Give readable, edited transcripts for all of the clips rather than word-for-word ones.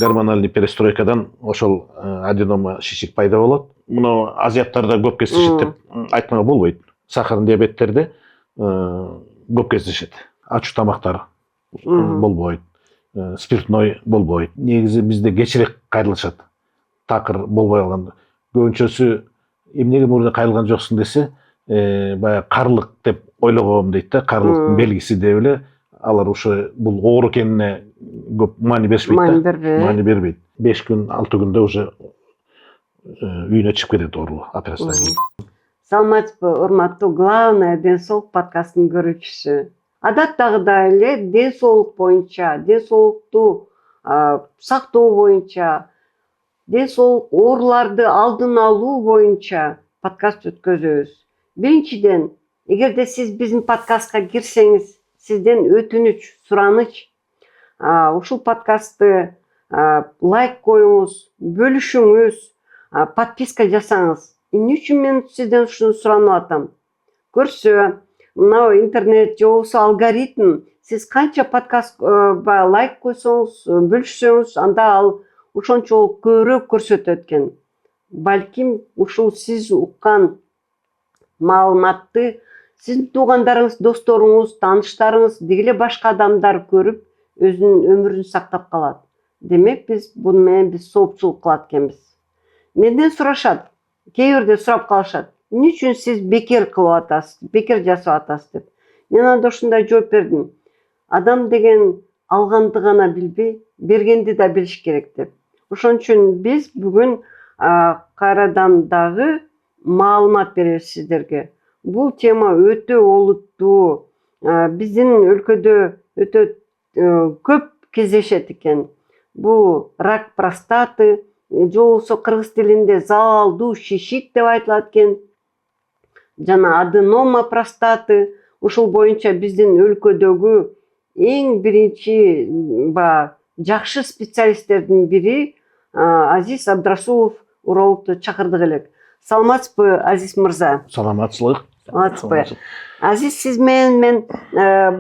гормональный перестройкадан ошол аденома шишик пайда болот. Муну азиаттарда көп кездешет деп айтмага болбойт. Сахарный диабеттерде көп кездешет. Ачуу тамактар болбойт. Спиртной болбойт. Негизи бизде кечирээк кайрылышат. Такыр болбой калганда. Көбүнчөсү эмнеге мурда кайрылган жоксуң десе, баягы карлык деп ойлогом дейт да, карлыктын белгиси деп эле алар ошо бул оор экенине көп маани беришпейт да. Маани бербейт. 5 күн, 6 күндө уже үйүнө чыгып кетет оору операциядан кийин. Саламатсызбы, урматтуу главное ден соолук подкастын көрүүчүсү. Адаттагыдай эле ден соолук боюнча, ден соолукту сактоо боюнча, ден соолук ооруларды алдын алуу боюнча подкаст өткөзөбүз. Биринчиден, эгерде сиз биздин подкастка кирсеңиз, сизден өтүнүч, сураныч, ушул подкастты лайк коюңуз, бөлүшүңүз, подписка жасаңыз. Эмне үчүн мен сизден ушуну суранып атам? Көрсө, мына интернет же болбосо алгоритм, сиз канча подкаст лайк койсоңуз, бөлүшсөңүз, анда ал ошончолук көбүрөөк көрсөтөт экен. Балким ушул сиз уккан маалыматты сиздин туугандарыңыз, досторуңуз, тааныштарыңыз, деги эле башка адамдар көрүп, өзүнүн өмүрүн сактап калат. Демек, биз буну менен соопчулук кылат экенбиз. Менден сурашат, кээ бирде сурап калышат. Эмне үчүн сиз бекер кылып атасыз, бекер жасап атасыз деп. Мен анда ушундай жооп бердим. Адам деген алганды гана билбей, бергенди да билиш керек деп. Ошон үчүн биз бүгүн кайрадан дагы маалымат беребиз сиздерге. Бул тема өтө олуттуу. Биздин өлкөдө өтө көп кездешет экен. Бул рак простаты, же болбосо кыргыз тилинде залалдуу шишик деп айтылат экен. Жана аденома простаты. Ушул боюнча биздин өлкөдөгү эң биринчи жакшы специалисттердин бири Азиз Абдрасулов урологду чакырдык элек. Саламатсызбы, Азиз мырза? Саламатсызбы. Саламатсызбы. Азиз, сиз менен мен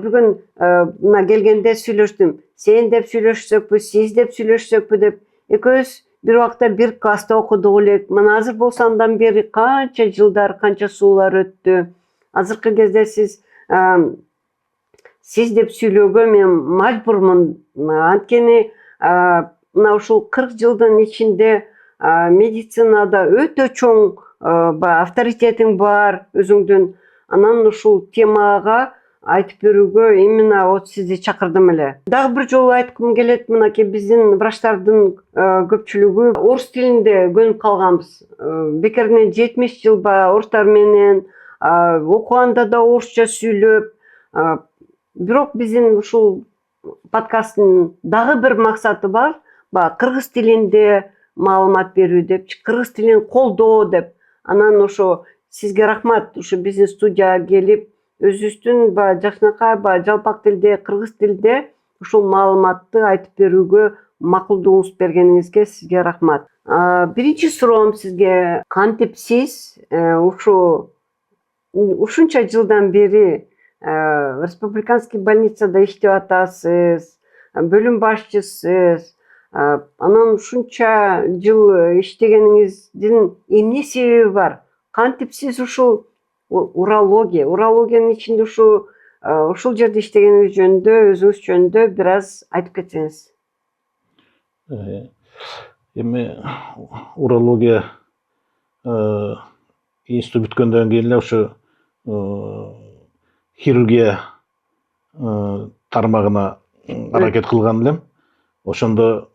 бүгүн мына келгенде сүйлөштүм. Сен деп сүйлөшсөкпү, сиз деп сүйлөшсөкпү деп. Экөөбүз бир убакта бир класста окудук элек. Мына азыр болсо андан бери канча жылдар, канча суулар өттү. Азыркы кезде сиз деп сүйлөөгө мен мажбурмун. Анткени мына ушул 40 жылдын ичинде медицинада өтө чоң авторитетиң бар өзүңдүн. Анан ушул темага айтып берүүгө именно вот сизди чакырдым эле. Дагы бир жолу айткым келет, мынакей биздин врачтардын көпчүлүгү орус тилинде көнүп калганбыз. Бекеринен 70 жыл орустар менен окуганда да орусча сүйлөп. Бирок биздин ушул подкасттын дагы бир максаты бар. Кыргыз тилинде маалымат берүү депчи, кыргыз тилин колдоо деп. Анан ошо сизге рахмат, ушу биздин студияга келип, өзүбүздүн жакшынакай жалпак тилде, кыргыз тилде ушул маалыматты айтып берүүгө макулдугуңуз бергениңизге сизге рахмат. Биринчи суроом сизге, кантип сиз ушунча жылдан бери республиканский больницада иштеп атасыз, бөлүм башчысыз. Анан ушунча жыл иштегениңиздин эмне себеби бар? Кантип сиз ушул урологиянын ичинде ушул жерде иштегениңиз жөнүндө, өзүңүз жөнүндө бир аз айтып кетсеңиз. Эми урология институт бүткөндөн кийин эле ошо хирургия тармагына аракет кылган элем. Ошондо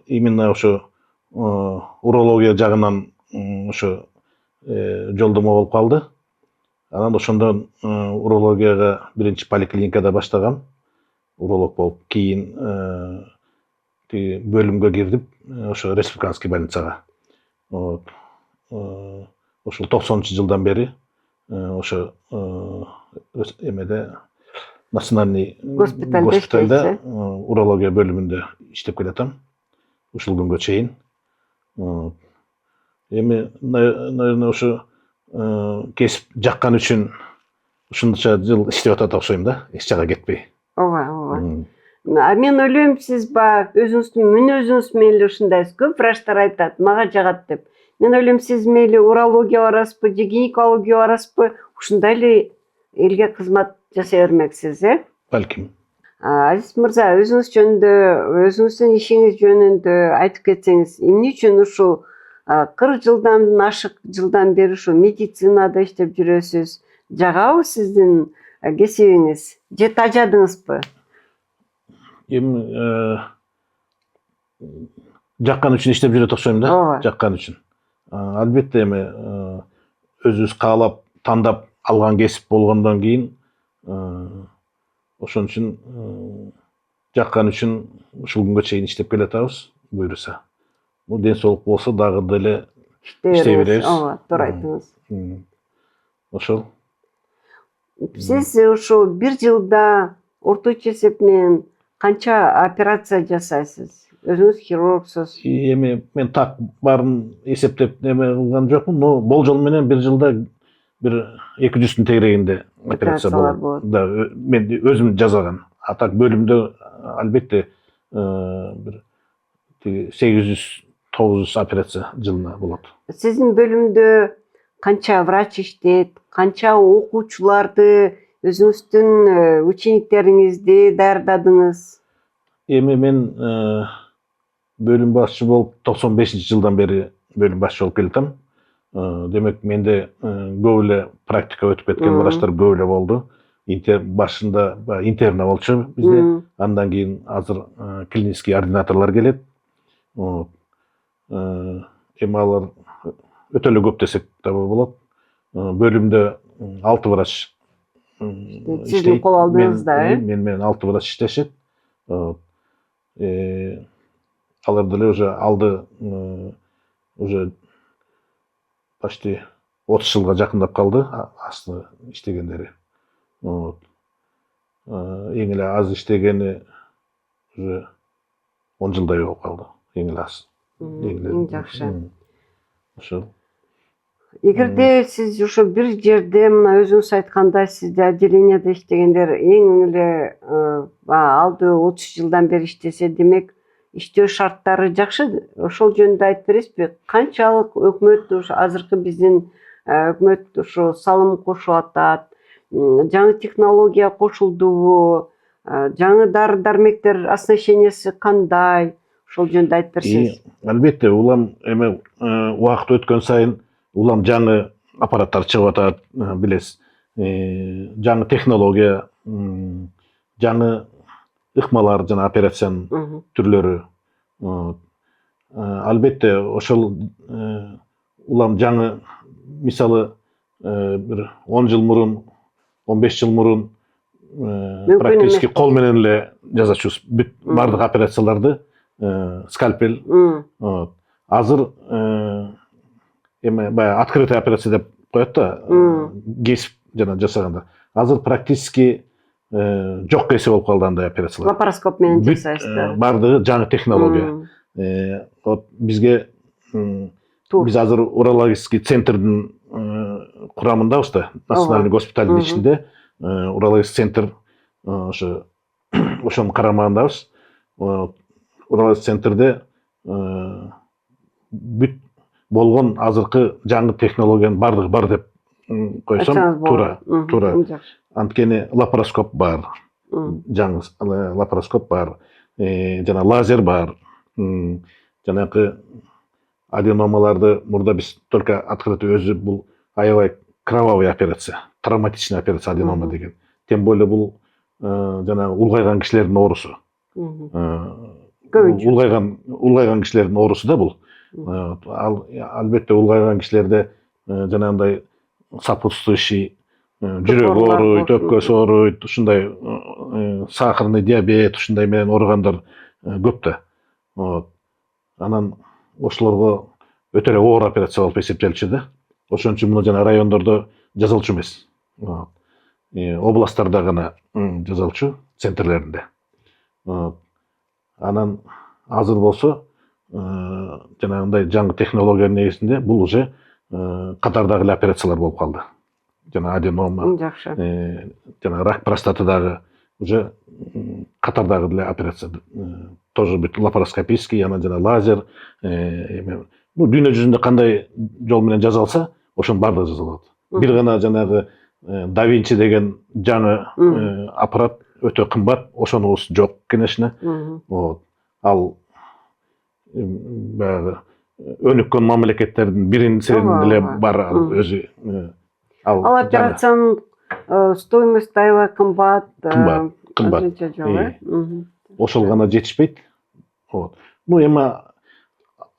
именно ошо урология жагынан ошо жолдомо болуп калды. Анан ошондон урологияга биринчи поликлиникада баштагам. Уролог болуп, кийин бөлүмгө кирдим, ошо республиканский больницага. Ошол 90-жылдан бери ошо эмеде национальный госпиталда урология бөлүмүндө иштеп келатам. Ушул күнгө чейин. Эми наверное ошо кесип жаккан үчүн ушунча жыл иштеп атат окшойм да, эч жакка кетпей. Ооба. Мен ойлойм, сиз баягы өзүңүздүн мүнөзүңүз менен эле ушундайсыз. Көп врачтар айтат, мага жагат деп. Мен ойлойм, сиз мейли урология барасызбы же гинекология барасызбы, ушундай эле элге кызмат жасай бермексиз, Балким. Азиз мырза, өзүңүз жөнүндө, өзүңүздүн ишиңиз жөнүндө айтып кетсеңиз, эмне үчүн ушул 40 жылдан ашык жылдан бери ушу медицинада иштеп жүрөсүз? Жагабы сиздин кесибиңиз? Же тажадыңызбы? Эми жаккан үчүн иштеп жүрөт окшойм да. Ооба. Жаккан үчүн. Албетте эми өзүбүз каалап, тандап алган кесип болгондон кийин ошон үчүн жаккан үчүн ушул күнгө чейин иштеп келатабыз, буюрса. Бул ден соолук болсо дагы деле иштей беребиз. Ооба, туура айттыңыз. Ошол. Сиз ушу бир жылда орточо эсеп менен канча операция жасайсыз? Өзүңүз хирургсуз. Эми мен так баарын эсептеп неме кылган жокмун, но болжол менен бир жылда бир 200-тün тегерегинде операция болот. Да, мен өзүм жасаган. А так бөлүмдө албетте бир 800-900 операция жылына болот. Сиздин бөлүмдө канча врач иштейт, канча окуучуларды, өзүңүздүн учениктериңизди даярдадыңыз? Эми мен бөлүм башчы болуп 95-жылдан бери бөлүм башчы болуп келатам. Демек менде көп эле практика өтүп кеткен врачтар көп эле болду. Башында интерна болчу бизде, андан кийин азыр клинический ординаторлор келет. Эми алар өтө эле көп десек да болот. Бөлүмдө 6 врач Сиздин кол алдыңызда, мен менен 6 врач иштешет. Алар деле уже алды уже почти 30 жылга жакындап калды асты иштегендери. Эң эле аз иштегени уже 10 жылдай болуп калды. Эң эле аз. Эң жакшы. Ошол. Эгерде сиз ошо бир жерде, мына өзүңүз айткандай, сизде отделенияда иштегендер эң эле алды 30 жылдан бери иштесе, демек иштөө шарттары жакшы. Ошол жөнүндө айтып бересизби? Канчалык өкмөт, азыркы биздин өкмөт ушу салым кошуп атат, жаңы технология кошулдубу, жаңы дары дармектер оснащениясы кандай? Ошол жөнүндө айтып берсеңиз. Албетте, улам эми убакыт өткөн сайын улам жаңы аппараттар чыгып атат, билесиз. Жаңы технология, жаңы ыкмалар, жана операциянын түрлөрү. Албетте, ошол улам жаңы, мисалы, бир 10 жыл мурун, 15 жыл мурун практически кол менен эле жасачубуз. Бүт бардык операцияларды скальпель. Азыр эми баягы открытый операция деп коет да, кесип жана жасаганда. Азыр практически жок кесип болуп калды андай операциялар. Лапароскоп менен жасайсыздар. Бардыгы жаңы технология. Вот бизге биз азыр урологический центрдин курамындабыз да, национальный госпиталдын ичинде урологический центр ошонун карамагындабыз. Урологический центрде бүт болгон азыркы жаңы технологиянын бардыгы бар деп койсом туура. Анткени лапароскоп бар, жаңы лапароскоп бар, жана лазер бар, жанакы аденомаларды мурда биз только открытый өзү бул аябай кровавый операция, травматичный операция аденома деген. Тем более бул жана улгайган кишилердин оорусу. Улгайган кишилердин оорусу да бул. Албетте улгайган кишилерде жанагындай сопутствующий жүрөк ооруйт, өпкөсү ооруйт, ушундай сахарный диабет, ушундай менен ооругандар көп да. Анан ошолорго өтө эле оор операция болуп эсептелчү да. Ошон үчүн муну жана райондордо жасалчу эмес. Областтарда гана жасалчу, центрлеринде. Анан азыр болсо жанагындай жаңы технологиянын негизинде бул уже катардагы эле операциялар болуп калды. Жана аденома, жана рак простатадагы уже катардагы деле операция тоже бүт лапароскопический, анан жана лазер, дүйнө жүзүндө кандай жол менен жасалса, ошонун баардыгы жасалат. Бир гана жанагы Да Винчи деген жаңы аппарат өтө кымбат, ошонубуз жок, конечно. Вот. Ал баягы өнүккөн мамлекеттердин биринчисинде деле бар ал өзү. Ал операциянын стоимость аябай кымбат. Кымбат. Ошол гана жетишпейт. Вот. Эми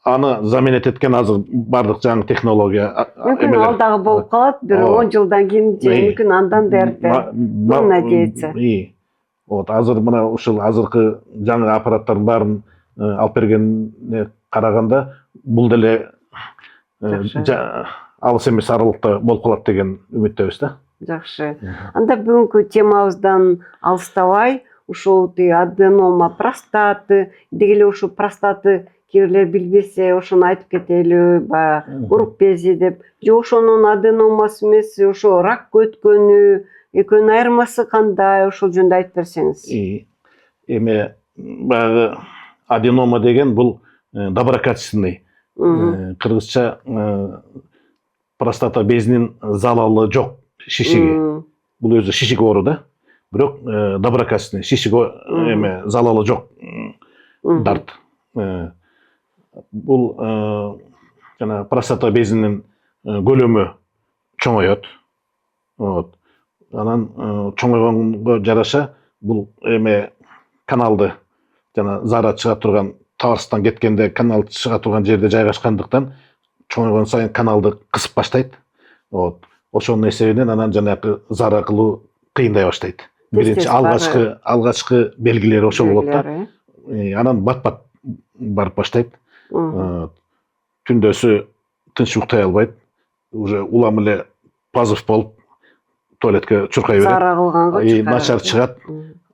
аны заменить эткен азыр бардык жаңы технология. Мүмкүн ал дагы болуп калат, бир 10 жылдан кийин же мүмкүн андан да эрте. Бул надеяться. Вот азыр мына ушул азыркы жаңы аппараттардын баарын алып бергенине караганда бул деле алыс эмес аралыкта болуп калат деген үмүттөбүз да. Жакшы. Анда бүгүнкү темабыздан алыстабай, ушул аденома простаты, деги ушу простаты кээрлер билбесе, ошону айтып кетели, баягы урук бези деп. Же ошонун аденомасы эмес, ошо рак өткөнү, экөөнүн айырмасы кандай, ошол жөнүндө айтып берсеңиз. Эми баягы аденома деген бул доброкачественный, кыргызча простата безинин залалы жок шишиги. Бул өзү шишик оору да. Бирок доброкачественный, шишик эме залалы жок дарт. Бул жана простата безинин көлөмү чоңоет. Вот. Анан чоңойгонго жараша бул эме каналды жана зара чыга турган, табарыстан кеткенде канал чыга турган жерде жайгашкандыктан чоңойгон сайын каналды кысып баштайт. Вот. Ошонун эсебинен анан жанагы зара кылуу кыйындай баштайт. Биринчи алгачкы белгилери ошол болот да. Анан бат-бат барып баштайт. Түндөсү тынч уктай албайт. Уже улам эле пазыв болуп туалетке чуркай берет. Зара кылганга начар чыгат.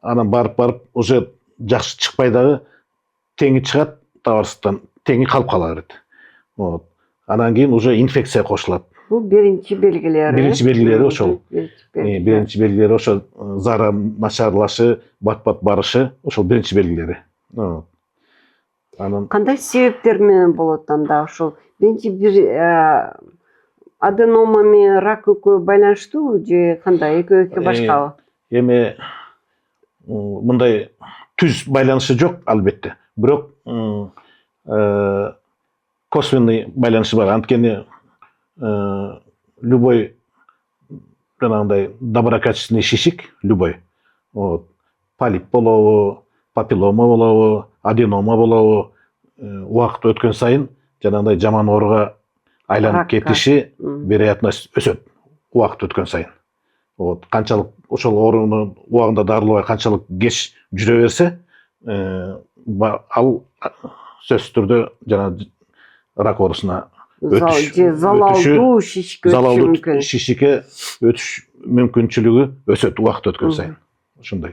Анан барып уже жакшы чыкпай дагы теңи чыгат табарсыздан, теңи калып кала берет. Вот. Анан кийин уже инфекция кошулат. Бул биринчи белгилери. Биринчи белгилери ошол. Биринчи белгилери ошо зара начарлашы, бат-бат барышы, ошол биринчи белгилери. Анан кандай себептер менен болот анда ошол? Биринчи бир аденома менен рак экөө байланыштуубу же кандай? Экөө башкабы? Эми мындай түз байланышы жок албетте. Бирок косвенный байланышы бар. Анткени любой жанагындай доброкачественный шишик, любой. Вот. Полип болобу, папиллома болобу, аденома болобу, убакыт өткөн сайын жанагындай жаман ооруга айланып кетиши вероятность өсөт убакыт өткөн сайын. Вот. Канчалык ошол ооруну убагында дарылабай канчалык кеч жүрө берсе, ал сөзсүз түрдө жана рак оорусуна залалдуу шишикке өтүш мүмкүнчүлүгү өсөт убакыт өткөн сайын. Ушундай.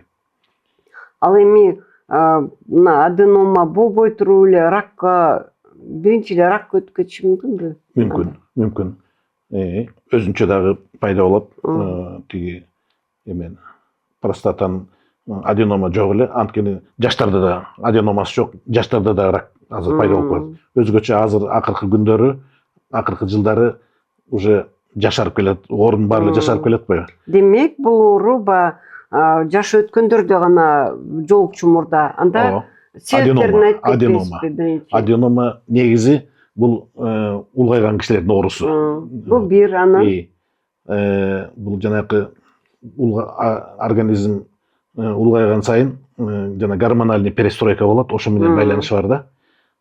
Ал эми мына аденома болбой туруп эле ракка биринчи эле рак өтүп кетиши мүмкүнбү? Мүмкүн. Өзүнчө дагы пайда болот. Тиги эмен простатанын аденома жок эле, анткени жаштарда да аденомасы жок, жаштарда да рак азыр пайда болуп калат. Өзгөчө азыр акыркы күндөрү, акыркы жылдары уже жашарып келет, оорунун баары эле жашарып келет го. Демек, бул оору жаш өткөндөрдө гана жолукчу мурда. Анда себептерин айтып кетпейсизби? Аденома негизи бул улгайган кишилердин оорусу. Бул бир, анан бул жанагы организм улгайган сайын жана гормональный перестройка болот, ошо менен байланышы бар да.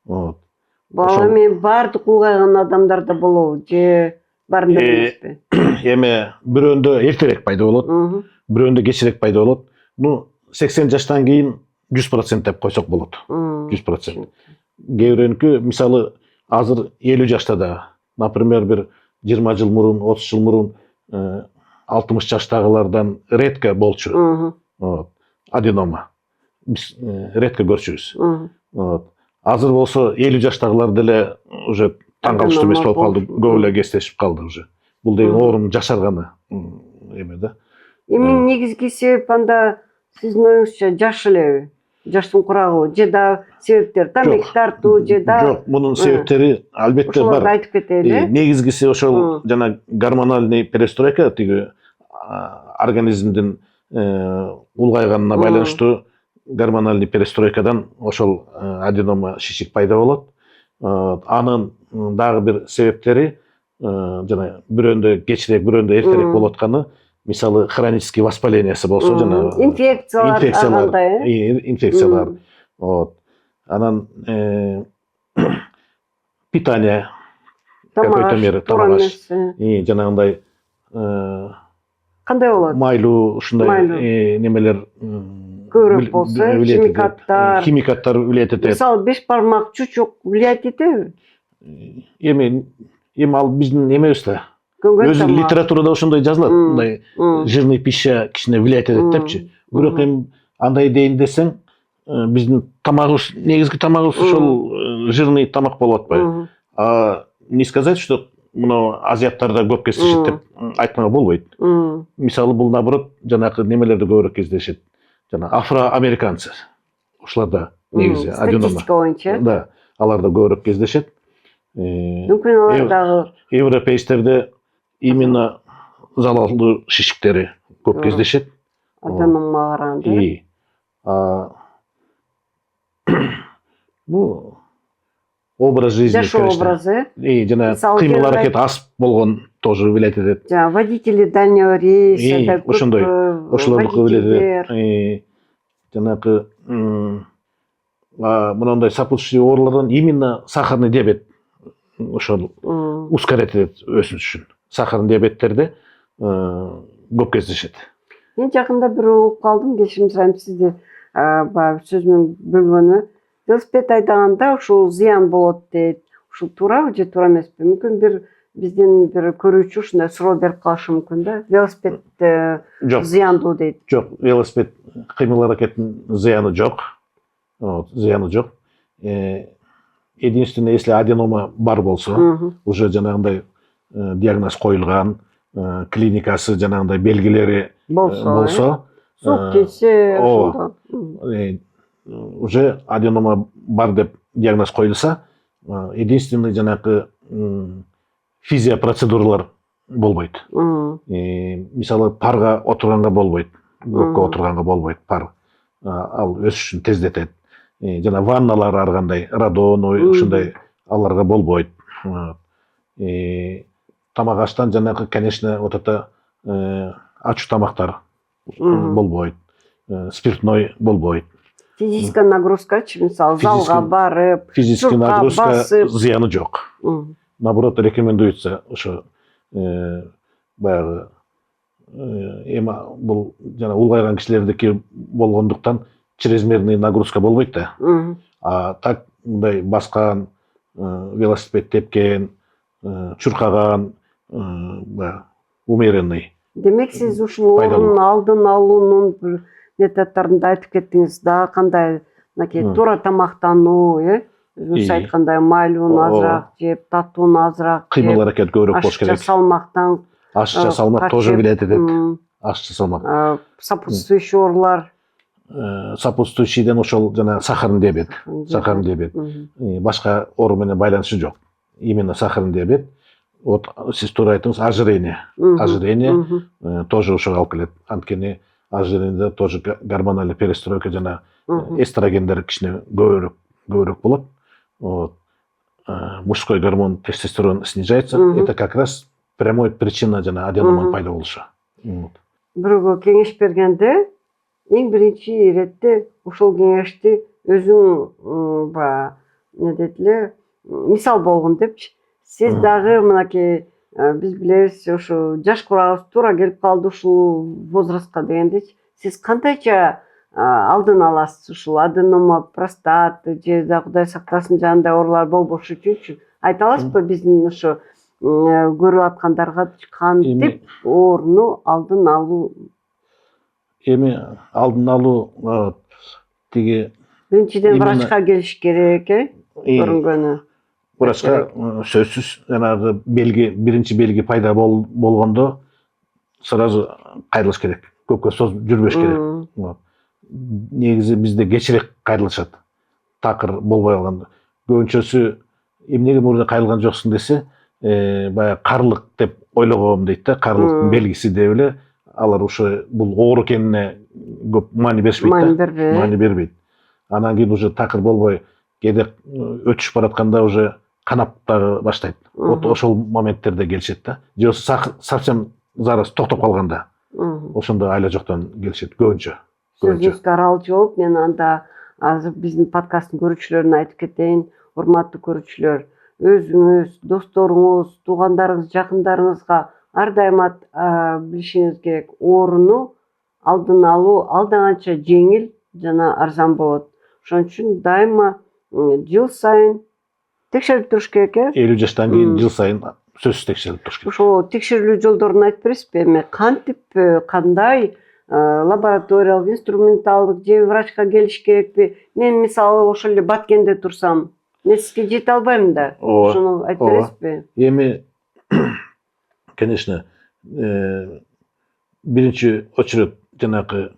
Вот. Бул эми бардык улгайган адамдарда болобу же баарында эмеспи? Эми бирөөндө эртерээк пайда болот, бирөөндө кечирээк пайда болот. 80 жаштан кийин 100% деп койсок болот. 100%. Кээ бирөөнүкү мисалы азыр 50 жашта да, например, бир 20 жыл мурун, 30 жыл мурун 60 жаштагылардан редко болчу. Аденома. Биз редко көрчүбүз. Азыр болсо 50 жаштагылар деле уже таң калыштуу эмес болуп калды, көп эле кездешип калды уже. Бул деген оорунун жашарганы эме да. Эми негизги себеп анда Сиздин оюңузча жаш элеби? Жаштын курагыбы же да себептер тамеки тартуу же да жок, мунун себептери албетте ошолорду бар. айтып кетели. Негизгиси ошол жана гормональный перестройка, тиги организмдин улгайганына байланыштуу гормональный перестройкадан ошол аденома шишик пайда болот. Анын дагы бир себептери жана бирөөндө кечирээк, бирөөндө эртерээк болуп атканы, мисалы хронический воспалениясы болсо, жана инфекциялар. Вот. Анан питание какой-то мере, тамагаш, жанагындай кандай болот? Майлуу ушундай немелер Көбүрөөк болсо, химикаттар влиять этет. Мисалы, беш бармак чучук влиять этеби? Эми ал биздин эмебиз да. Өзү Өзү литературада ошондой жазылат, мындай жирный пища кичине влиять этет депчи. Бирок эми андай дейин десең, биздин тамагыбыз, негизги тамагыбыз ошол жирный тамак болуп атпайбы? Не сказать, что мына азиаттарда көп кездешет деп айтмага болбойт. Мисалы, бул наоборот жанакы немелерде көбүрөөк кездешет. Жана афроамериканцы. Ошоларда негизи аденома. Статистика боюнча. Да, аларда көбүрөөк кездешет. Мүмкүн алар дагы европейцтерде именно залалдуу шишиктери көп кездешет. Аденомага караганда. Ну, образ жизни, жашоо образы. Жана кыймыл аракет аз болгон тоже влиять этет. Жана водители дальнего рейса, ошондой, ошолордуку влиять этет. Жанакы мындай сопутствующий оорулардан именно сахарный диабет ошол ускорять этет өсүшүн. Сахарный диабеттерде көп кездешет. Мен жакында бир угуп калдым, кечирим сурайм сизди баягы сөзүмөн бөлгөнү. Велосипед айдаганда ушул зыян болот дейт. Ушул туурабы же туура эмеспи? Мүмкүн бир биздин бир көрүүчү ушундай суроо берип калышы мүмкүн да. Велосипед зыяндуу дейт. Жок, велосипед кыймыл аракеттин зыяны жок. Зыяны жок. Единственное, если аденома бар болсо, уже жанагындай диагноз коюлган, клиникасы жанагындай белгилери болсо, сук тийсе ошондо уже аденома бар деп диагноз коюлса, единственный жанакы физиопроцедуралар болбойт. Мисалы, парга отурганга болбойт, көккө отурганга болбойт пар. Ал өсүшүн тездетет. Жана ванналар ар кандай, радон, ушундай аларга болбойт. Тамак аштан жанакы, конечно, вот это ачуу тамактар болбойт. Спиртной болбойт. Физическая нагрузкачы, мисалы, залга барып, физический нагрузка зыяны жок. Наоборот, рекомендуется ошо баягы эми бул жана улгайган кишилердики болгондуктан чрезмерный нагрузка болбойт да. А так мындай баскан, велосипед тепкен, чуркаган, умеренный. Демек, сиз ушул оорунун алдын алуунун бир методдорун айтып кеттиңиз. Дагы кандай, мынакей туура тамактануу, өзүңүз айткандай майлууну азыраак жеп, таттууну азыраак жеп, кыймыл аракет көбүрөөк болуш керек. Ашча салмактан, ашча салмак тоже влиять этет. Ашча салмак. Сопутствующий оорулар. Сопутствующийден ошол жана сахарный диабет. Сахарный диабет. Башка оору менен байланышы жок. Именно сахарный диабет. Вот сиз туура айттыңыз, ожирение. Ожирение тоже ошого алып келет. Анткени ожирениеде тоже гормональный перестройка жана эстрогендер кичине көбүрөөк болот. Вот. Мужской гормон тестостерон снижается. Это как раз прямой причина жана аденоманын пайда болушу. Бирөөгө кеңеш бергенде, эң биринчи иретте ушул кеңешти өзүң баягы не дейт эле, мисал болгон депчи. Сиз дагы мынакей биз билебиз, ушу жаш курагыбыз туура келип калды ушул возрастка дегендечи. Сиз кантайча алдын аласыз ушул аденома, простат же да Кудай сактасын жандай оорулар болбош үчүнчү? Айта аласызбы биздин ушу көрүп аткандарга кантип ооруну алдын алуу? Эми алдын алуу тиги биринчиден врачка келиш керек, көрүнгөнү. Врачка сөзсүз жанагы биринчи белги пайда болгондо сразу кайрылыш керек. Көпкө созуп жүрбөш керек. негизи бизде кечирээк кайрылышат. Такыр болбой калганда. Көбүнчөсү эмнеге мурда кайрылган жоксуң десе, баягы карлык деп ойлогом дейт да, карлыктын белгиси деп эле алар ошо бул оор экенине көп маани беришпейт Маани да. бербейт. Маани бербейт. Анан кийин уже такыр болбой кээде өтүшүп баратканда уже канап дагы баштайт. Вот ошол моменттерде келишет да. Же болбосо совсем зарыз токтоп калганда ошондо айла жоктон келишет көбүнчө. Сөзүңүзгө аралчы болуп, мен анда азыр биздин подкасттын көрүүчүлөрүнө айтып кетейин. Урматтуу көрүүчүлөр, өзүңүз, досторуңуз, туугандарыңыз, жакындарыңызга ар дайым билишиңиз керек, ооруну алдын алуу алданганча жеңил жана арзан болот. Ошон үчүн дайыма жыл сайын текшерип туруш керек, 50 жаштан кийин жыл сайын сөзсүз текшерип туруш керек. Ошол текшерүү жолдорун айтып бересизби? Эми кантип, кандай лабораториялык, инструменталдык же врачка келиш керекпи? Мен мисалы ошол эле Баткенде турсам, мен сизге жете албайм да. Ошону айтып бересизби? Эми конечно, биринчи очередь жанагы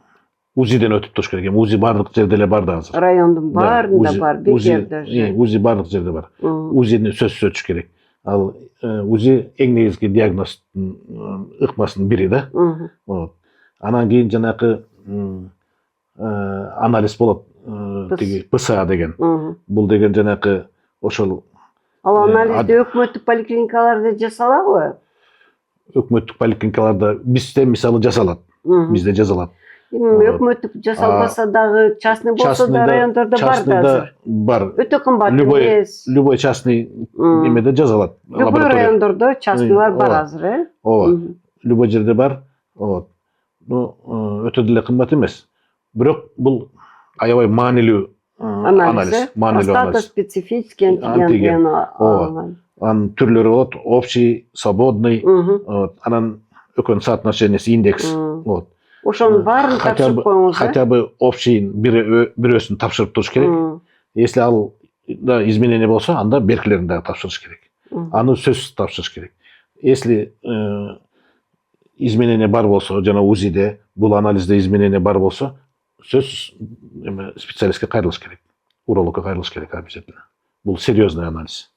УЗИден өтүп туруш керек. Эми УЗИ бардык жерде эле бар да азыр. Райондун баарында бар, бир жерде. УЗИ бардык жерде бар. УЗИни сөзсүз өтүш керек. Ал УЗИ эң негизги диагноздун ыкмасынын бири да. Анан кийин жанагы анализ болот, тиги ПСА деген. Бул деген жанагы ошол Ал анализди өкмөттүк поликлиникаларда жасалабы? Өкмөттүк поликлиникаларда бизде мисалы жасалат. Бизде жасалат. Өкмөттүк жасалбаса дагы частный болсо да райондордо бар да азыр. Бар. Өтө кымбат эмес. Любой частный эмеде жасалат. Любой райондордо частныйлар бар азыр, Ооба. Любой жерде бар. Вот. Ну, өтө деле кымбат эмес. Бирок бул аябай маанилүү анализ. Простата специфический антиген. Анын түрлөрү болот, общий, свободный, анан экөөнүн соотношениясы индекс. Вот. Ошонун баарын тапшырып коюңуз. Хотя бы общийин бирөөсүн тапшырып туруш керек. Если ал да изменение болсо, анда беркилерин дагы тапшырыш керек. Аны сөзсүз тапшырыш керек. Если изменение бар болсо, жана УЗИде, бул анализде изменение бар болсо, сөзсүз специалистке кайрылыш керек. Урологко кайрылыш керек обязательно. Бул серьезный анализ.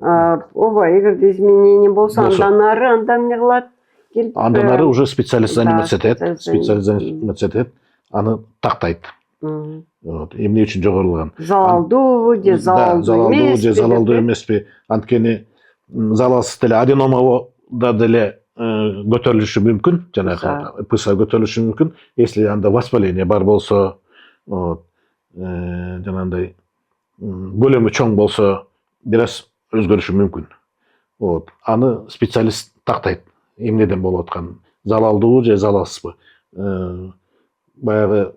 Ооба, эгерде изменение болсо, андан ары анда эмне кылат? Андан ары уже специалист заниматься этет, аны тактайт. Эмне үчүн жогорулган? Залалдуу же залалдуу эмеспи? Анткени залалсыз деле аденомада деле көтөрүлүшү мүмкүн, жанагы ПСА көтөрүлүшү мүмкүн. Если анда воспаление бар болсо, жанагындай көлөмү чоң болсо, бир аз өзгөрүшү мүмкүн. Аны специалист тактайт. Эмнеден болуп аткан, залалдуу же залалсызбы? Баягы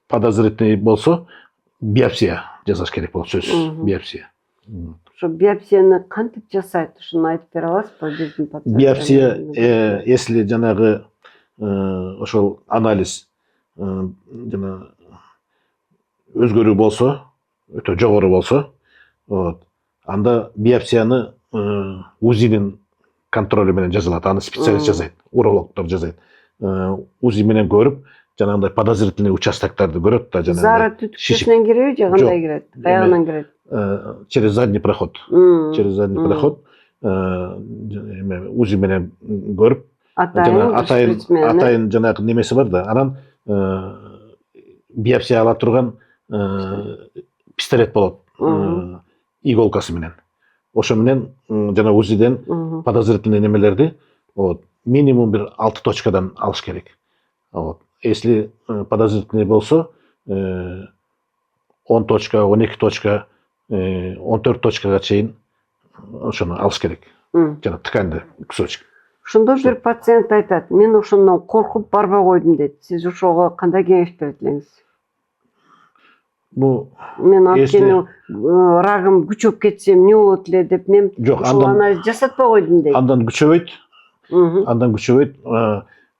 подозрительный болсо, биопсия жасаш керек болот, сөзсүз биопсия. Ошо биопсияны кантип жасайт? Ушуну айтып бере аласызбы биздин подкастта? Биопсия, если жанагы ошол анализ жана өзгөрүү болсо, өтө жогору болсо, анда биопсияны УЗИдин контролю менен жасалат. Аны специалист жасайт, урологдор жасайт. УЗИ менен көрүп, жанагындай подозрительный участоктарды көрөт да, жанагындай. Зара түтүкчөсүнөн киреби же кандай кирет? Каягынан кирет? Через задний проход. Через задний проход УЗИ менен көрүп, атайын жанагы немеси бар да, анан биопсия ала турган пистолет болот, иголкасы менен. Ошо менен жана УЗИден подозрительный немелерди минимум бир 6 точкадан алыш керек. Если подозрительный болсо, 10 точка, 12 точка, 14 точкага чейин ошону алыш керек. Жана тканьды кусочек. Ошондо бир пациент айтат, мен ошондон коркуп барбай койдум дейт. Сиз ошого кандай кеңеш берет элеңиз? Мен анткени рагым күчөп кетсе эмне болот эле деп мен ошол анализ жасатпай койдум дейт. Андан күчөбөйт.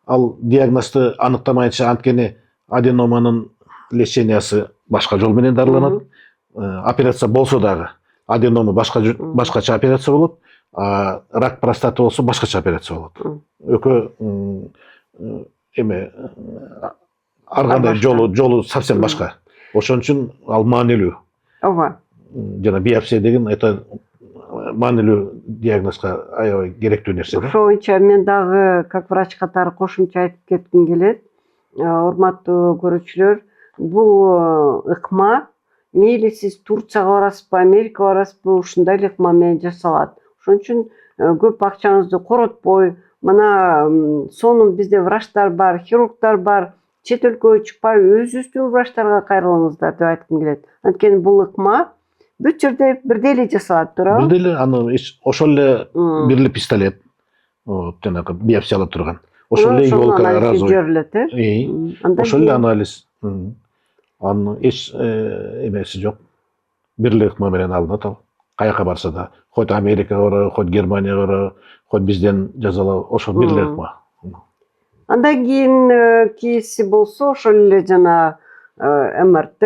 Ал диагнозду аныктамайынча, анткени аденоманын лечениясы башка жол менен дарыланат. Операция болсо дагы аденома башкача операция болот, рак простаты болсо башкача операция болот. Экөө ар кандай башка. жолу совсем башка. Ошон үчүн ал маанилүү. Ооба. Жана биопсия деген это маанилүү диагнозго аябай керектүү нерсе да. Ошол боюнча мен дагы как врач катары кошумча айтып кетким келет. Урматтуу көрүүчүлөр, бул ыкма мейли сиз Турцияга барасызбы, Америкага барасызбы, ушундай эле ыкма менен жасалат. Ошон үчүн көп акчаңызды коротпой, мына сонун бизде врачтар бар, хирургдар бар, чет өлкөгө чыкпай өзүбүздүн врачтарга кайрылыңыздар деп айткым келет. Анткени бул ыкма бүт жерде бирдей эле жасалат, туурабы? Бирдей эле аны ошол эле бир эле пистолет, жанагы биопсияла турган. Ошол эле иголка разовый. Жөрүлөт, э? Ошол эле анализ. Анын эч эмеси жок. Бир эле ыкма менен алынат ал. Каяка барса да, хоть Америкага бара, хоть Германияга бара, хоть бизден жазалап, ошол бир эле ыкма. Андан кийин кийинси болсо ошол эле жана МРТ,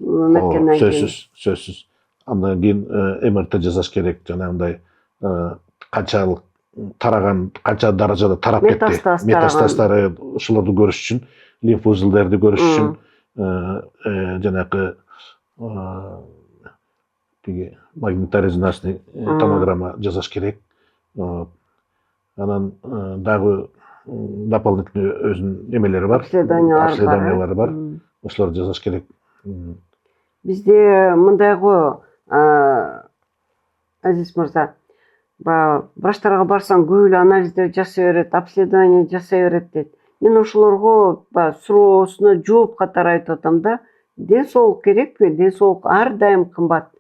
өткөндөн кийин. Сөзсүз. Андан кийин МРТ жасаш керек, жанагындай канчалык тараган, канча даражада тарап кетти. Метастаздары ошолорду көрүш үчүн, лимф узулдарды көрүш үчүн жанагы тиги магнитно-резонансный томограмма жасаш керек. Анан дагы дополнительный өзүнүн эмелери бар, обследованиялары бар. Ошолорду жасаш керек. Бизде мындай го, Азиз мырза, баягы врачтарга барсаң көп эле анализдер жасай берет, обследование жасай берет дейт. Мен ошолорго баягы суроосуна жооп катары айтып атам да, ден соолук керекпи? Ден соолук ар дайым кымбат.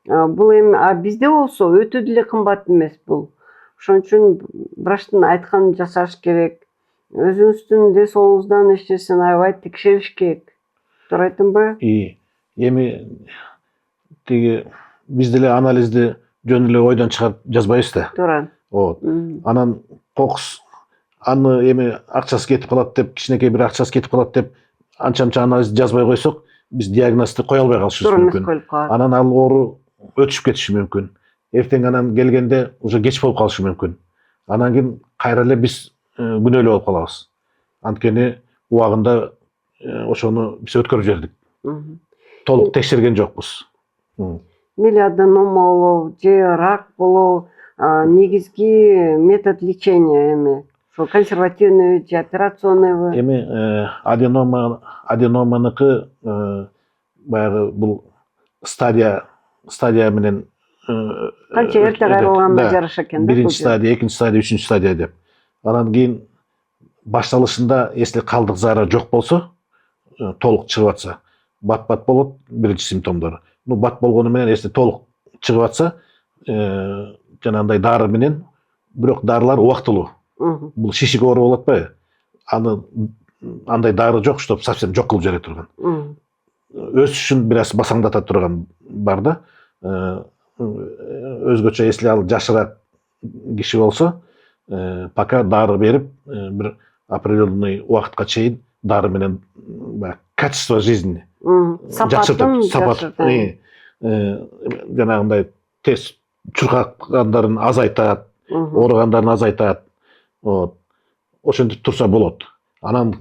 Бул эми бизде болсо өтө деле кымбат эмес бул. Ошон үчүн врачтын айтканын жасаш керек. Өзүңүздүн ден соолугуңуздан эч нерсени аябай текшериш керек. Туура айттымбы? Эми тиги биз деле анализди жөн эле ойдон чыгарып жазбайбыз да. Туура. Анан кокус аны эми акчасы кетип калат деп, кичинекей бир акчасы кетип калат деп анча анализ жазбай койсок, биз диагнозду кое албай калышыбыз мүмкүн. Анан ал оору өтүшүп кетиши мүмкүн. Эртең анан келгенде уже кеч болуп калышы мүмкүн. Анан кийин кайра эле биз күнөөлүү болуп калабыз. Анткени убагында ошону биз өткөрүп жибердик. Толук текшерген жокпуз. Меланома болобу же рак болобу, негизги метод лечения эми ошо консервативныйбы же операционныйбы? Эми аденоманыкы баягы бул стадия менен канча эрте кайрылганына жараша экен да. Биринчи стадия, экинчи стадия, үчүнчү стадия деп. Анан кийин башталышында, если калдык зара жок болсо, толук чыгып атса, бат болот биринчи симптомдору. Бат болгону менен, если толук чыгып атса, жанагындай дары менен, бирок дарылар убактылуу. Бул шишик оору болуп атпайбы? Аны андай дары жок, чтоб совсем жок кылып жибере турган. Өсүшүн бир аз басаңдата турган бар да. Өзгөчө, если ал жашыраак киши болсо, пока дары берип, бир определенный убакытка чейин дары менен качество жизни, сапат, жанагындай тез чуркагандарын азайтат, ооругандарын азайтат. Ошентип турса болот. Анан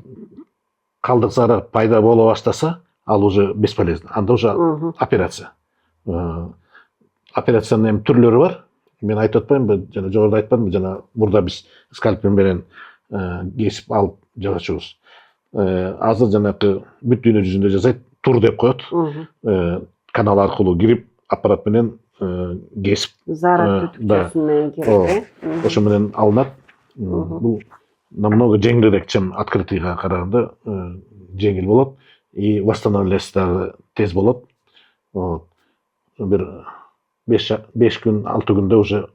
калдык зары пайда боло баштаса, ал уже бесполезно. Анда уже операция. Операциянын түрлөрү бар. Мен айтып атпаймынбы, жана жогоруда айтпадымбы, жана мурда биз скальпель менен кесип алып жасачубуз. Азыр жанакы бүт дүйнө жүзүндө жасайт, тур деп коет. Канал аркылуу кирип, аппарат менен кесип, зара түтүкчөсү менен кирип, ошо менен алынат. Бул намного жеңилирээк, чем открытыйга караганда жеңил болот и восстановляться дагы тез болот. Бир 5 күн, 6 күндө уже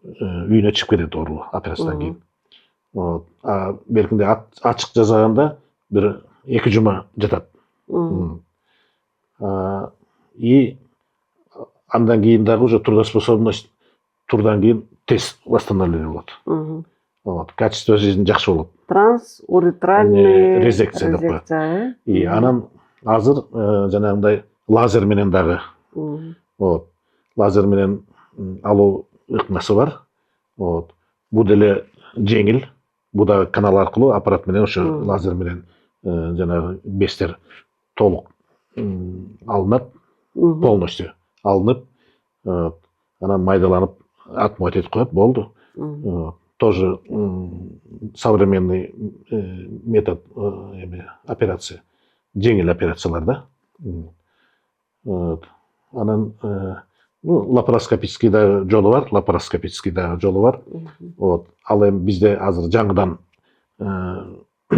үйүнө чыгып кетет оору операциядан кийин. Беркинде ачык жасаганда бир 2 жума жатат. И андан кийин дагы уже трудоспособность турдан кийин тез восстановление болот. Качество жизни жакшы болот. Трансуретральный резекция деп коет. И анан азыр жанагындай лазер менен дагы, лазер менен алуу ыкмасы бар. Бул деле жеңил. Бул да канал аркылуу аппарат менен ошо лазер менен жанагы бештер толук алынат, полностью алынып, анан майдаланып отмывать этип коет, болду. Тоже современный метод операция, жеңил операциялар да. Анан лапароскопический да жолу бар, лапароскопический да жолу бар. Ал эми бизде азыр жаңыдан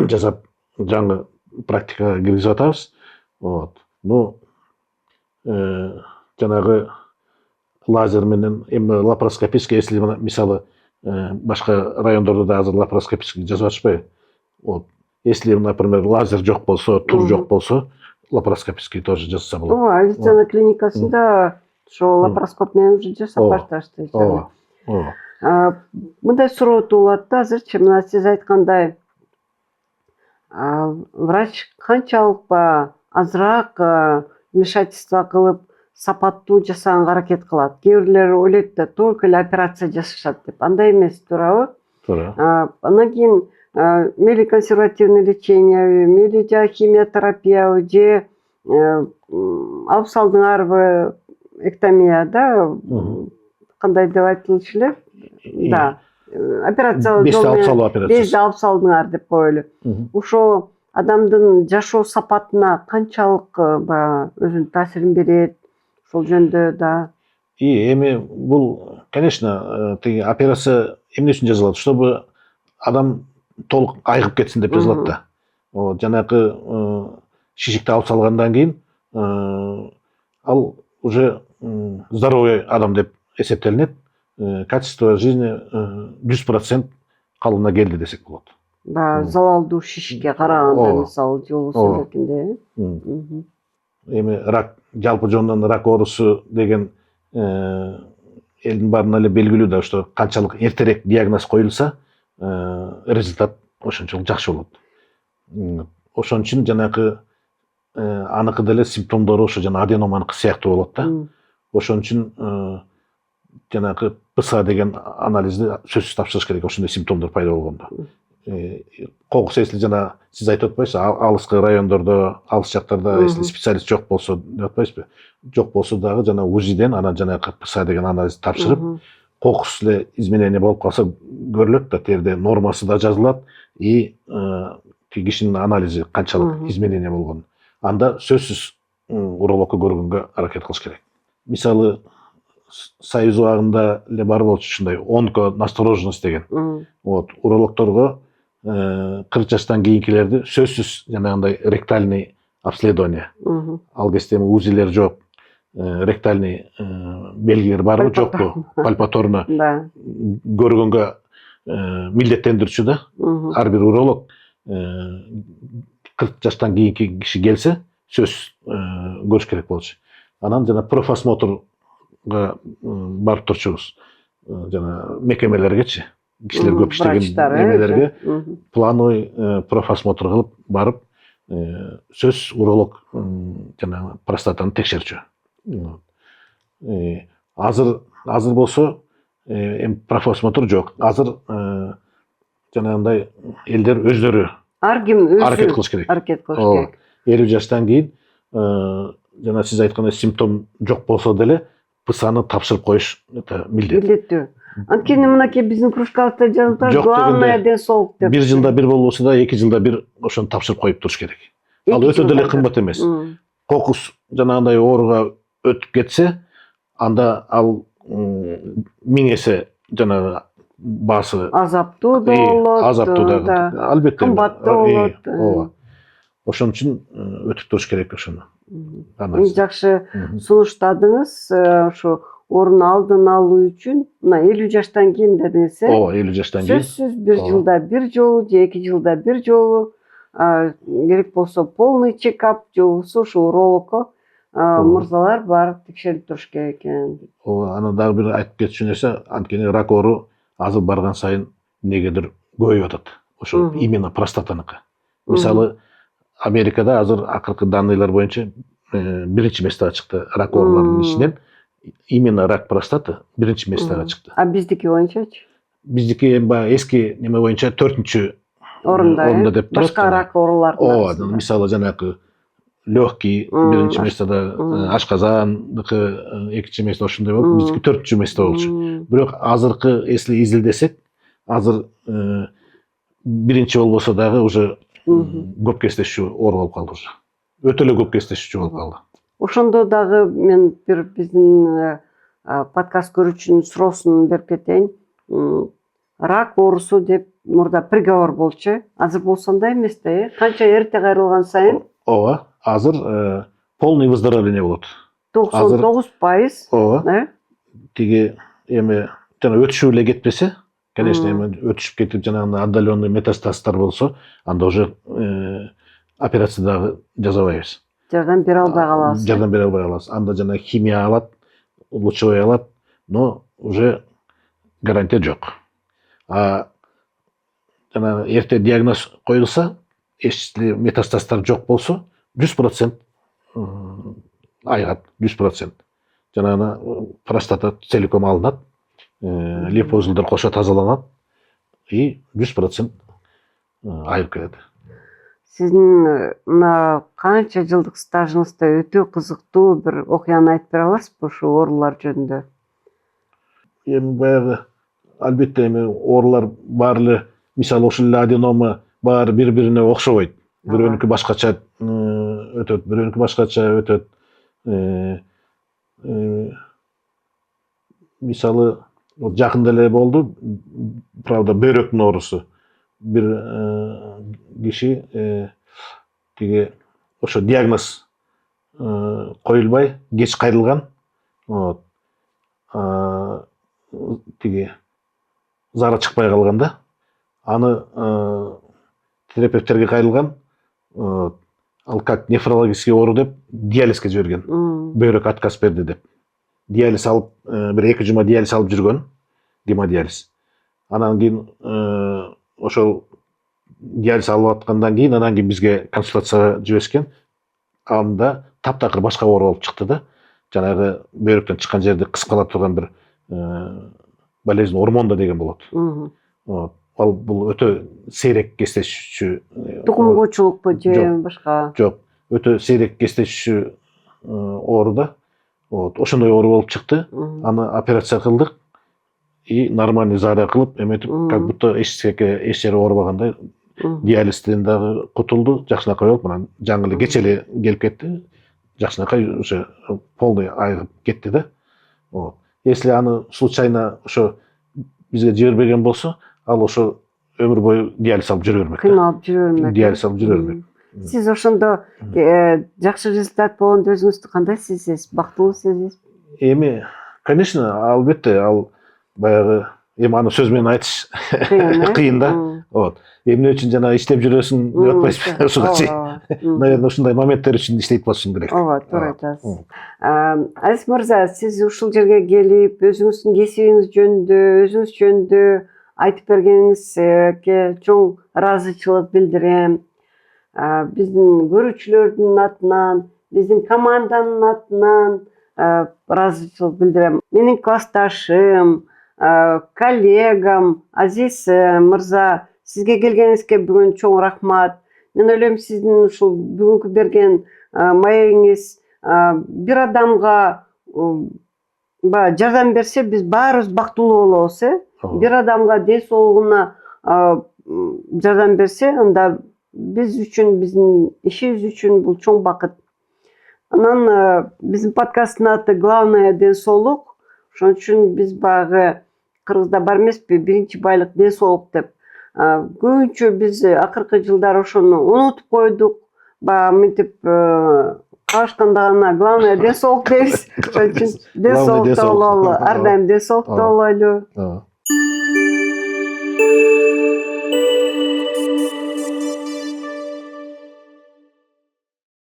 жасап, жаңы практикага киргизип атабыз. Жанагы лазер менен эми лапароскопический, если мисалы башка райондордо да азыр лапароскопический жасап атышпайбы? Если, например, лазер жок болсо, тур жок болсо, лапароскопический тоже жасаса болот. Авиация клиникасында ошо лапароскоп менен уже жасап башташты. Мындай суроо туулат да азырчы, мына сиз айткандай, врач канчалык азыраак вмешательство кылып сапаттуу жасаганга аракет кылат. Кээ бирлер ойлойт да только эле операция жасашат деп. Андай эмес, туурабы? Туура. Андан кийин мели консервативный лечение, мели же химиотерапия, же алып салдыңарбы эктомия да, кандай деп айтылчу эле? Да. Операция Бешти алып салуу операциясы. Бешти алып салдыңар деп коелу. Ошо адамдын жашоо сапатына канчалык өзүнүн таасирин берет? Ошол жөнүндө да. Эми бул, конечно, тиги операция эмне үчүн жасалат? Чтобы адам толук айыгып кетсин деп жасалат да. Жанагы шишикти алып салгандан кийин ал уже здоровый адам деп эсептелинет. Качество жизни 100% калыбына келди десек болот. Залалдуу шишикке караганда, мисалы, жолу сөзөкүндө. Эми рак, жалпы жонунан рак оорусу деген элдин баарына эле белгилүү да, что канчалык эртерээк диагноз коюлса, результат ошончолук жакшы болот. Ошон үчүн жанагы аныкы деле симптомдору ошо жана аденоманыкы сыяктуу болот да. Ошон үчүн жанагы ПСА деген анализди сөзсүз тапшырыш керек, ошондой симптомдор пайда болгондо. Кокус, если жана сиз айтып атпайсызбы, алыскы райондордо, алыс жактарда если специалист жок болсо деп атпайсызбы? Жок болсо дагы жана УЗИден анан жанагы ПСА деген анализди тапшырып, кокус эле изменение болуп калса көрүлөт да, терде нормасы да жазылат, и кишинин анализи канчалык изменение болгон. Анда сөзсүз урологко көргөнгө аракет кылыш керек. Мисалы, Союз убагында эле бар болчу ушундай онконастороженность деген. Урологторго 40 жаштан кийинкилерди сөзсүз жанагындай ректальный обследование. Ал кезде УЗИлер жок, ректальный белгилер барбы, жокпу, пальпаторно көргөнгө милдеттендирчү да. Ар бир уролог 40 жаштан кийинки киши келсе, сөз көрүш керек болчу. Анан жана профосмотрга барып турчубуз. Жана мекемелергечи, кишилер көп иштеген мекемелерге плановый профосмотр кылып барып, сөз уролог жана простатаны текшерчү. Азыр болсо эми профосмотр жок. Азыр жанагындай элдер өздөрү ар ким өзү аракет кылыш керек. 50 жаштан кийин жана сиз айткандай симптом жок болсо деле ПСАны тапшырып коюш милдеттүү. Анткени мынакей биздин кружкабызда жазылып турат, главное ден соолук деп. 1 жылда бир болбосо да 2 жылда бир ошону тапшырып коюп туруш керек. Ал өтө деле кымбат эмес. Кокус жанагындай ооруга өтүп кетсе, анда ал 1000 эсе жанагы баасы азаптуу да болот. Азаптуу да, албетте. Кымбаттуу болот. Ошон үчүн өтүп туруш керек ошону. Жакшы сунуштадыңыз. Ошо орун алдын алуу үчүн мына 50 жаштан кийин дедиңиз, 50 жаштан кийин. Сөзсүз 1 жылда 1 жолу же 2 жылда 1 жолу, керек болсо полный чекап, же болбосо ушу урологко мырзалар барып текшерип туруш керек экен. Анан дагы бир айтып кетчү нерсе, анткени рак оору азыр барган сайын негедир көбөйүп атат. Ошо именно простатаныкы. Мисалы, Америкада азыр акыркы данныйлар боюнча биринчи местеге чыкты рак ооруларынын ичинен. Именно рак простаты биринчи местеге чыкты. А биздики боюнчачы? Биздики баягы эски неме боюнча 4-чү орунда деп турат. башка рак оорулардын ооба, арасында. мисалы жанагы легкий биринчи местеде, ашказандыкы экинчи месте ошондой болуп, биздики 4-чү месте болчу. Бирок азыркы эсли изилдесек, азыр биринчи болбосо дагы уже көп кездешүү оор болуп калды уже. Өтө эле көп кездешүүчү болуп калды. Ошондо дагы мен бир биздин подкаст көрүүчүнүн суроосун берип кетейин. Рак оорусу деп мурда приговор болчу. Азыр болсо андай эмес да, канча эрте кайрылган сайын Ооба, азыр полный выздоровление болот. 99%. Ооба. Тиги эми жана өтүшүп эле кетпесе, конечно, эми өтүшүп кетип жанагындай отдаленный метастаздар болсо, анда уже операция дагы жасабайбыз. Жардам бере албай калабыз. Жардам бере албай калабыз. Анда жана химия алат, лучевой алат, но уже гарантия жок. Жана эрте диагноз коюлса, эчли метастаздар жок болсо, 100% айыгат, 100%. Жанагы простата целиком алынат, лимфоузулдар кошо тазаланат и 100% айыгып келет. Сиздин мына канча жылдык стажыңызда өтө кызыктуу бир окуяны айтып бере аласызбы ушул оорулар жөнүндө? Эми баягы албетте эми оорулар баары эле, мисалы ушул эле аденома баары бири-бирине окшобойт. Бирөөнүкү башкача өтөт, бирөөнүкү башкача өтөт. Мисалы жакында эле болду, правда, бөйрөктүн оорусу. Бир киши тиги ошо диагноз коюлбай кеч кайрылган. Тиги зары чыкпай калган да. Аны терапевттерге кайрылган. Ал как нефрологический оору деп диализге жиберген. Бөйрөк отказ берди деп. Диализ алып, бир 2 жума диализ алып жүргөн, гемодиализ. Анан кийин ошол диализ алып аткандан кийин, анан кийин бизге консультацияга жиберишкен. Анда таптакыр башка оору болуп чыкты да. Жанагы бөйрөктөн чыккан жерди кыскалап турган бир болезнь ормонда деген болот. Ал бул өтө сейрек кездешүүчү. Тукумгучулукпу же башка? Жок, өтө сейрек кездешүүчү оору да. Ошондой оору болуп чыкты. Аны операция кылдык и нормальный заария кылып, эметип, как будто эч жери оорубагандай диализден дагы кутулду, жакшынакай болуп, анан жаңы эле кече эле келип кетти. Жакшынакай уже полный айыгып кетти да. Если аны случайно ошо бизге жибербеген болсо, ал ошо өмүр бою диализ алып жүрө бермек. Кыйналып жүрө бермек. Диализ алып жүрө бермек. Сиз ошондо жакшы результат болгондо өзүңүздү кандай сезесиз? Бактылуу сезесизби? Эми, конечно, албетте, ал баягы эми аны сөз менен айтыш кыйын да. Эмне үчүн жана иштеп жүрөсүң деп атпайсызбы ушугачы. Наверное, ушундай моменттер үчүн иштейт болушуң керек. Ооба, туура айтасыз. Азиз мырза, сиз ушул жерге келип, өзүңүздүн кесибиңиз жөнүндө, өзүңүз жөнүндө айтып бергениңизге чоң ыраазычылык билдирем. Биздин көрүүчүлөрдүн атынан, биздин команданын атынан ыраазычылык билдирем. Менин классташым, коллегам Азиз мырза, сизге келгениңизге бүгүн чоң рахмат. Мен ойлойм, сиздин ушул бүгүнкү берген маегиңиз бир адамга жардам берсе, биз баарыбыз бактылуу болобуз, Бир адамга ден соолугуна жардам берсе, анда биз үчүн, биздин ишибиз үчүн бул чоң бакыт. Анан биздин подкасттын аты «Главное ден соолук». Ошон үчүн биз баягы кыргызда бар эмеспи, биринчи байлык ден соолук деп. Көбүнчө биз акыркы жылдары ошону унутуп койдук. Баягы мынтип калышканда гана главное ден соолук дейбиз. Ошон үчүн ден соолукта бололу, ар дайым ден соолукта болойлу.